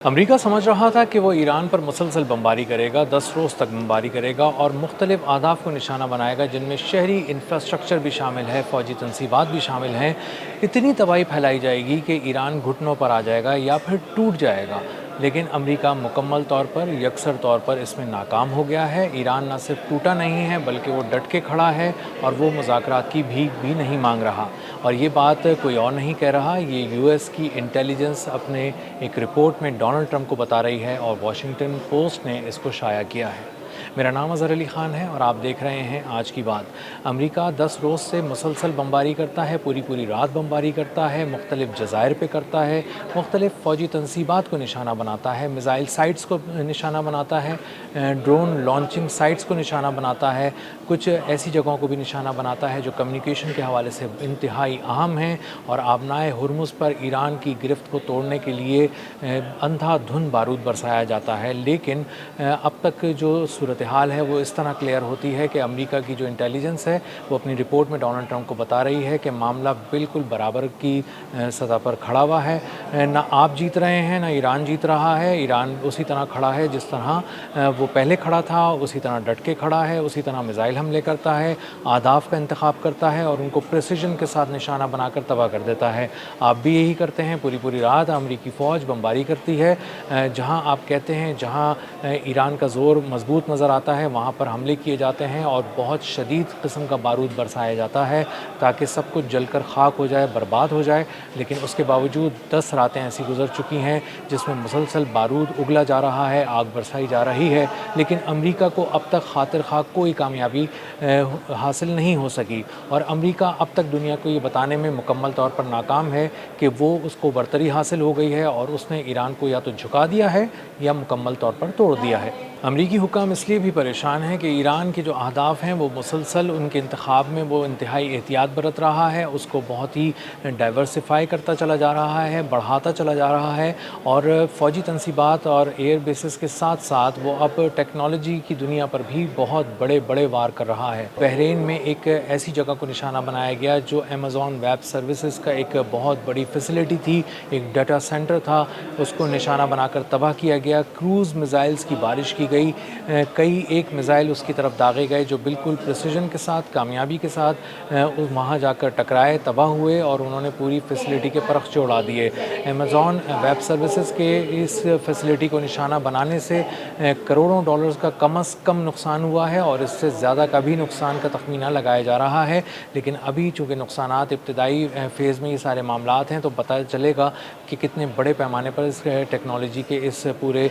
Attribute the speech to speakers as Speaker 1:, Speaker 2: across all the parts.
Speaker 1: امریکہ سمجھ رہا تھا کہ وہ ایران پر مسلسل بمباری کرے گا، 10 روز تک بمباری کرے گا اور مختلف اہداف کو نشانہ بنائے گا، جن میں شہری انفراسٹرکچر بھی شامل ہے، فوجی تنصیبات بھی شامل ہیں۔ اتنی تباہی پھیلائی جائے گی کہ ایران گھٹنوں پر آ جائے گا یا پھر ٹوٹ جائے گا۔ لیکن امریکہ مکمل طور پر، یکسر طور پر اس میں ناکام ہو گیا ہے۔ ایران نہ صرف ٹوٹا نہیں ہے بلکہ وہ ڈٹ کے کھڑا ہے اور وہ مذاکرات کی بھیک بھی نہیں مانگ رہا۔ اور یہ بات کوئی اور نہیں کہہ رہا، یہ یو ایس کی انٹیلیجنس اپنے ایک رپورٹ میں ڈونلڈ ٹرمپ کو بتا رہی ہے اور واشنگٹن پوسٹ نے اس کو شائع کیا ہے۔ میرا نام اظہر علی خان ہے اور آپ دیکھ رہے ہیں آج کی بات۔ امریکہ 10 روز سے مسلسل بمباری کرتا ہے، پوری رات بمباری کرتا ہے، مختلف جزائر پہ کرتا ہے، مختلف فوجی تنصیبات کو نشانہ بناتا ہے، میزائل سائٹس کو نشانہ بناتا ہے، ڈرون لانچنگ سائٹس کو نشانہ بناتا ہے، کچھ ایسی جگہوں کو بھی نشانہ بناتا ہے جو کمیونیکیشن کے حوالے سے انتہائی اہم ہیں، اور آبنائے ہرمز پر ایران کی گرفت کو توڑنے کے لیے اندھا دھند بارود برسایا جاتا ہے۔ لیکن اب تک جو صورتحال ہے وہ اس طرح کلیئر ہوتی ہے کہ امریکہ کی جو انٹیلیجنس ہے وہ اپنی رپورٹ میں ڈونلڈ ٹرمپ کو بتا رہی ہے کہ معاملہ بالکل برابر کی سطح پر کھڑا ہوا ہے۔ نہ آپ جیت رہے ہیں، نہ ایران جیت رہا ہے۔ ایران اسی طرح کھڑا ہے جس طرح وہ پہلے کھڑا تھا، اسی طرح ڈٹ کے کھڑا ہے، اسی طرح میزائل حملے کرتا ہے، اہداف کا انتخاب کرتا ہے اور ان کو پریسیجن کے ساتھ نشانہ بنا کر تباہ کر دیتا ہے۔ آپ بھی یہی کرتے ہیں، پوری رات امریکی فوج بمباری کرتی ہے، جہاں آپ کہتے ہیں جہاں ایران کا زور مضبوط نظر آتا ہے وہاں پر حملے کیے جاتے ہیں اور بہت شدید قسم کا بارود برسایا جاتا ہے تاکہ سب کچھ جل کر خاک ہو جائے، برباد ہو جائے۔ لیکن اس کے باوجود 10 راتیں ایسی گزر چکی ہیں جس میں مسلسل بارود اگلا جا رہا ہے، آگ برسائی جا رہی ہے، لیکن امریکہ کو اب تک خاطر خواہ کوئی کامیابی حاصل نہیں ہو سکی، اور امریکہ اب تک دنیا کو یہ بتانے میں مکمل طور پر ناکام ہے کہ وہ اس کو برتری حاصل ہو گئی ہے اور اس نے ایران کو یا تو جھکا دیا ہے یا مکمل طور پر توڑ دیا ہے۔ امریکی حکام اس لیے بھی پریشان ہیں کہ ایران کے جو اہداف ہیں وہ مسلسل ان کے انتخاب میں وہ انتہائی احتیاط برت رہا ہے، اس کو بہت ہی ڈائیورسفائی کرتا چلا جا رہا ہے، بڑھاتا چلا جا رہا ہے، اور فوجی تنصیبات اور ایئر بیسز کے ساتھ ساتھ وہ اب ٹیکنالوجی کی دنیا پر بھی بہت بڑے وار کر رہا ہے۔ بحرین میں ایک ایسی جگہ کو نشانہ بنایا گیا جو امیزون ویب سروسز کا ایک بہت بڑی فیسلٹی تھی، ایک ڈیٹا سینٹر تھا، اس کو نشانہ بنا کر تباہ کیا گیا۔ کروز میزائلز کی بارش کی گئی، کئی ایک میزائل اس کی طرف داغے گئے جو بالکل پریسیجن کے ساتھ، کامیابی کے ساتھ وہاں جا کر ٹکرائے، تباہ ہوئے اور انہوں نے پوری فیسلٹی کے پرخچے اڑا دیے۔ امیزون ویب سروسز کے اس فیسلٹی کو نشانہ بنانے سے کروڑوں ڈالرز کا کم از کم نقصان ہوا ہے، اور اس سے زیادہ کا بھی نقصان کا تخمینہ لگایا جا رہا ہے۔ لیکن ابھی چونکہ نقصانات ابتدائی فیز میں یہ سارے معاملات ہیں تو پتہ چلے گا کہ کتنے بڑے پیمانے پر اس ٹیکنالوجی کے اس پورے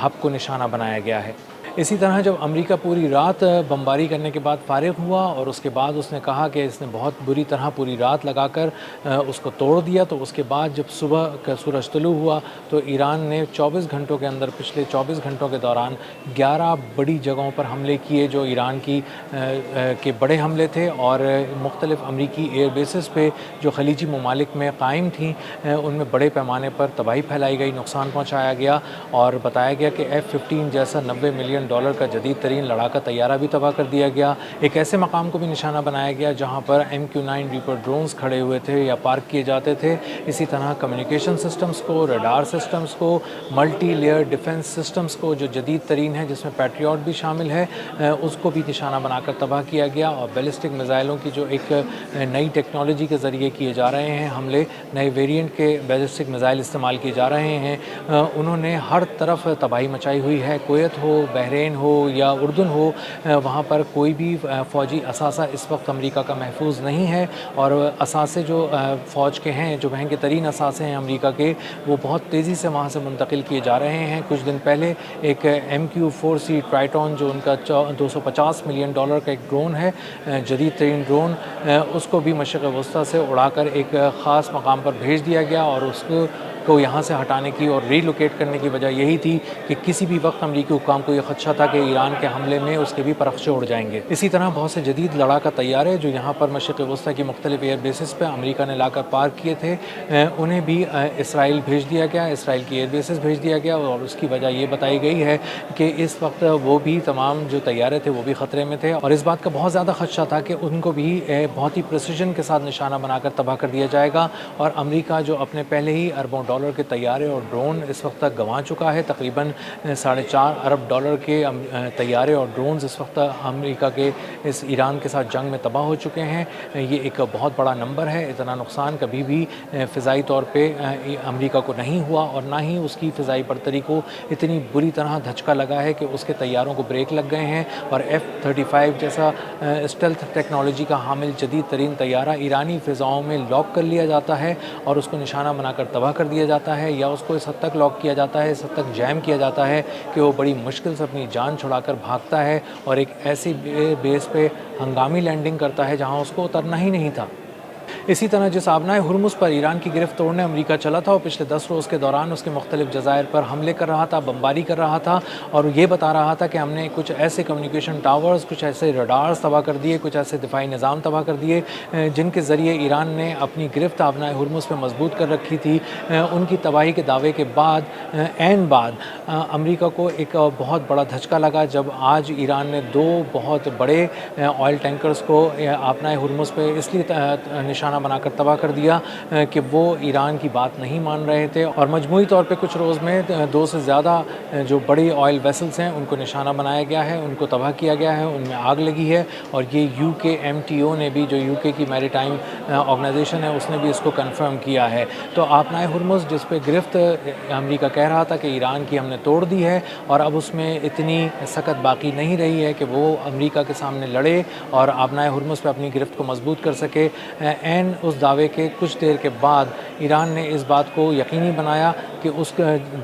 Speaker 1: ہب کو نشانہ بنایا گیا ہے۔ اسی طرح جب امریکہ پوری رات بمباری کرنے کے بعد فارغ ہوا اور اس کے بعد اس نے کہا کہ اس نے بہت بری طرح پوری رات لگا کر اس کو توڑ دیا، تو اس کے بعد جب صبح کا سورج طلوع ہوا تو ایران نے 24 گھنٹوں کے اندر، پچھلے 24 گھنٹوں کے دوران 11 بڑی جگہوں پر حملے کیے جو ایران کی کے بڑے حملے تھے، اور مختلف امریکی ایئر بیسز پہ جو خلیجی ممالک میں قائم تھیں ان میں بڑے پیمانے پر تباہی پھیلائی گئی، نقصان پہنچایا گیا، اور بتایا گیا کہ F-15 جیسا $90 ملین کا جدید ترین لڑاکا طیارہ بھی تباہ کر دیا گیا۔ ایک ایسے مقام کو بھی نشانہ بنایا گیا جہاں پر MQ-9 ریپر ڈرونز کھڑے ہوئے تھے یا پارک کیے جاتے تھے۔ اسی طرح کمیونیکیشن سسٹمز کو، ریڈار سسٹمز کو، ملٹی لیئر ڈیفنس سسٹمز کو جو جدید ترین ہیں جس میں پیٹریوٹ بھی شامل ہے، اس کو بھی نشانہ بنا کر تباہ کیا گیا، اور بیلسٹک میزائلوں کی جو ایک نئی ٹیکنالوجی کے ذریعے کیے جا رہے ہیں حملے، نئے ویریئنٹ کے بیلسٹک میزائل استعمال کیے جا رہے ہیں، انہوں نے ہر طرف تباہی مچائی ہوئی ہے۔ کویت ہو، بحرین ہو یا اردن ہو، وہاں پر کوئی بھی فوجی اثاثہ اس وقت امریکہ کا محفوظ نہیں ہے، اور اثاثے جو فوج کے ہیں، جو مہنگے ترین اثاثے ہیں امریکہ کے، وہ بہت تیزی سے وہاں سے منتقل کیے جا رہے ہیں۔ کچھ دن پہلے ایک MQ-4C ٹرائٹون جو ان کا $250 ملین کا ایک ڈرون ہے، جدید ترین ڈرون، اس کو بھی مشرق وسطیٰ سے اڑا کر ایک خاص مقام پر بھیج دیا گیا، اور اس کو یہاں سے ہٹانے کی اور ری لوکیٹ کرنے کی وجہ یہی تھی کہ کسی بھی وقت امریکی حکام کو یہ خدشہ تھا کہ ایران کے حملے میں اس کے بھی پرخچے اڑ جائیں گے۔ اسی طرح بہت سے جدید لڑاکا طیارے جو یہاں پر مشرق وسطیٰ کی مختلف ایئر بیسز پہ امریکہ نے لا کر پارک کیے تھے، انہیں بھی اسرائیل بھیج دیا گیا، اسرائیل کی ایئر بیسز بھیج دیا گیا، اور اس کی وجہ یہ بتائی گئی ہے کہ اس وقت وہ بھی تمام جو طیارے تھے وہ بھی خطرے میں تھے، اور اس بات کا بہت زیادہ خدشہ تھا کہ ان کو بھی بہت ہی پریسیجن کے ساتھ نشانہ بنا کر تباہ کر دیا جائے گا، اور امریکہ جو اپنے پہلے ہی اربوں ڈالر کے طیارے اور ڈرون اس وقت تک گنوا چکا ہے۔ تقریباً 4.5 ارب ڈالر کے طیارے اور ڈرونز اس وقت امریکہ کے اس ایران کے ساتھ جنگ میں تباہ ہو چکے ہیں۔ یہ ایک بہت بڑا نمبر ہے۔ اتنا نقصان کبھی بھی فضائی طور پہ امریکہ کو نہیں ہوا، اور نہ ہی اس کی فضائی برتری کو اتنی بری طرح دھچکا لگا ہے کہ اس کے طیاروں کو بریک لگ گئے ہیں، اور F-35 جیسا اسٹیلتھ ٹیکنالوجی کا حامل جدید ترین طیارہ ایرانی فضاؤں میں لاک کر لیا جاتا ہے اور اس کو نشانہ بنا کر تباہ کر دیا جاتا ہے، یا اس کو اس حد تک لاک کیا جاتا ہے، اس حد تک جیم کیا جاتا ہے کہ وہ بڑی مشکل سے اپنی جان چھڑا کر بھاگتا ہے اور ایک ایسی بیس پہ ہنگامی لینڈنگ کرتا ہے جہاں اس کو اترنا ہی نہیں تھا۔ اسی طرح جس آبنائے ہرمز پر ایران کی گرفت توڑنے امریکہ چلا تھا، وہ پچھلے 10 روز کے دوران اس کے مختلف جزائر پر حملے کر رہا تھا، بمباری کر رہا تھا، اور یہ بتا رہا تھا کہ ہم نے کچھ ایسے کمیونیکیشن ٹاورز، کچھ ایسے ریڈارز تباہ کر دیے، کچھ ایسے دفاعی نظام تباہ کر دیے جن کے ذریعے ایران نے اپنی گرفت آبنائے ہرمز پہ مضبوط کر رکھی تھی۔ ان کی تباہی کے دعوے کے بعد امریکہ کو ایک بہت بڑا دھچکا لگا جب آج ایران نے 2 بہت بڑے آئل ٹینکرز کو آبنائے ہرمز پہ اس لیے نشانہ بنا کر تباہ کر دیا کہ وہ ایران کی بات نہیں مان رہے تھے، اور مجموعی طور پہ کچھ روز میں 2 سے زیادہ جو بڑی آئل ویسلز ہیں ان کو نشانہ بنایا گیا ہے، ان کو تباہ کیا گیا ہے، ان میں آگ لگی ہے، اور یہ UKMTO نے بھی، جو UK کی میری ٹائم آرگنائزیشن ہے، اس نے بھی اس کو کنفرم کیا ہے۔ تو آبنائے ہرمز جس پہ گرفت امریکہ کہہ رہا تھا کہ ایران کی ہم نے توڑ دی ہے، اور اب اس میں اتنی سکت باقی نہیں رہی ہے کہ وہ امریکہ کے سامنے لڑے اور آبنائے ہرمز پہ اپنی گرفت کو مضبوط کر سکے۔ اس دعوے کے کچھ دیر کے بعد ایران نے اس بات کو یقینی بنایا کہ اس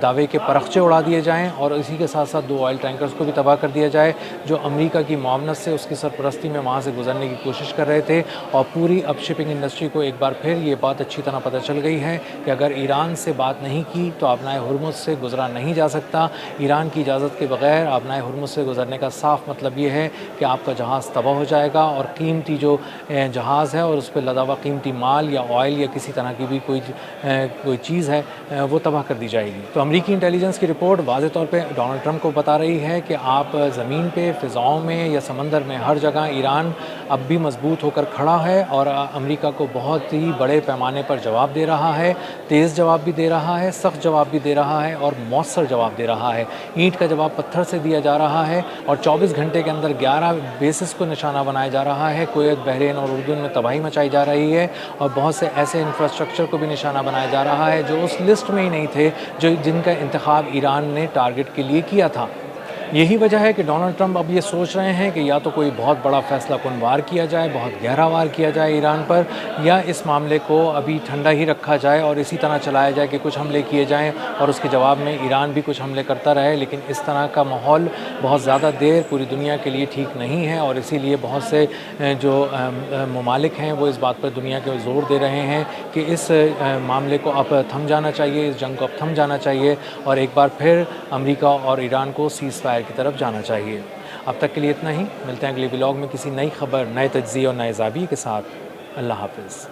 Speaker 1: دعوے کے پرخچے اڑا دیے جائیں، اور اسی کے ساتھ ساتھ 2 آئل ٹینکرز کو بھی تباہ کر دیا جائے جو امریکہ کی معاونت سے، اس کی سرپرستی میں وہاں سے گزرنے کی کوشش کر رہے تھے۔ اور پوری اب شپنگ انڈسٹری کو ایک بار پھر یہ بات اچھی طرح پتہ چل گئی ہے کہ اگر ایران سے بات نہیں کی تو آبنائے ہرمز سے گزرا نہیں جا سکتا۔ ایران کی اجازت کے بغیر آبنائے ہرمز سے گزرنے کا صاف مطلب یہ ہے کہ آپ کا جہاز تباہ ہو جائے گا، اور قیمتی جو جہاز ہے اور اس پہ لدا ہوا قیمتی مال یا آئل یا کسی طرح کی بھی کوئی چیز ہے وہ تباہ کر دی جائے گی۔ تو امریکی انٹیلیجنس کی رپورٹ واضح طور پہ ڈونلڈ ٹرمپ کو بتا رہی ہے کہ آپ زمین پہ، فضاؤں میں یا سمندر میں، ہر جگہ ایران اب بھی مضبوط ہو کر کھڑا ہے، اور امریکہ کو بہت ہی بڑے پیمانے پر جواب دے رہا ہے، تیز جواب بھی دے رہا ہے، سخت جواب بھی دے رہا ہے، اور مؤثر جواب دے رہا ہے۔ اینٹ کا جواب پتھر سے دیا جا رہا ہے، اور 24 گھنٹے کے اندر 11 بیسز کو نشانہ بنایا جا رہا ہے۔ کویت، بحرین اور اردن میں تباہی مچائی جا رہی ہے، اور بہت سے ایسے انفراسٹرکچر کو بھی نشانہ بنایا جا رہا ہے جو اس لسٹ میں ہی نہیں تھے جن کا انتخاب ایران نے ٹارگٹ کے لیے کیا تھا۔ یہی وجہ ہے کہ ڈونلڈ ٹرمپ اب یہ سوچ رہے ہیں کہ یا تو کوئی بہت بڑا فیصلہ کن وار کیا جائے، بہت گہرا وار کیا جائے ایران پر، یا اس معاملے کو ابھی ٹھنڈا ہی رکھا جائے اور اسی طرح چلایا جائے کہ کچھ حملے کیے جائیں اور اس کے جواب میں ایران بھی کچھ حملے کرتا رہے۔ لیکن اس طرح کا ماحول بہت زیادہ دیر پوری دنیا کے لیے ٹھیک نہیں ہے، اور اسی لیے بہت سے جو ممالک ہیں وہ اس بات پر دنیا کے زور دے رہے ہیں کہ اس معاملے کو اب تھم جانا چاہیے، اس جنگ کو اب تھم جانا چاہیے، اور ایک بار پھر امریکہ اور ایران کو سیز فائر کی طرف جانا چاہیے۔ اب تک کے لیے اتنا ہی، ملتے ہیں اگلے ولاگ میں کسی نئی خبر، نئے تجزیے اور نئے زاویے کے ساتھ۔ اللہ حافظ۔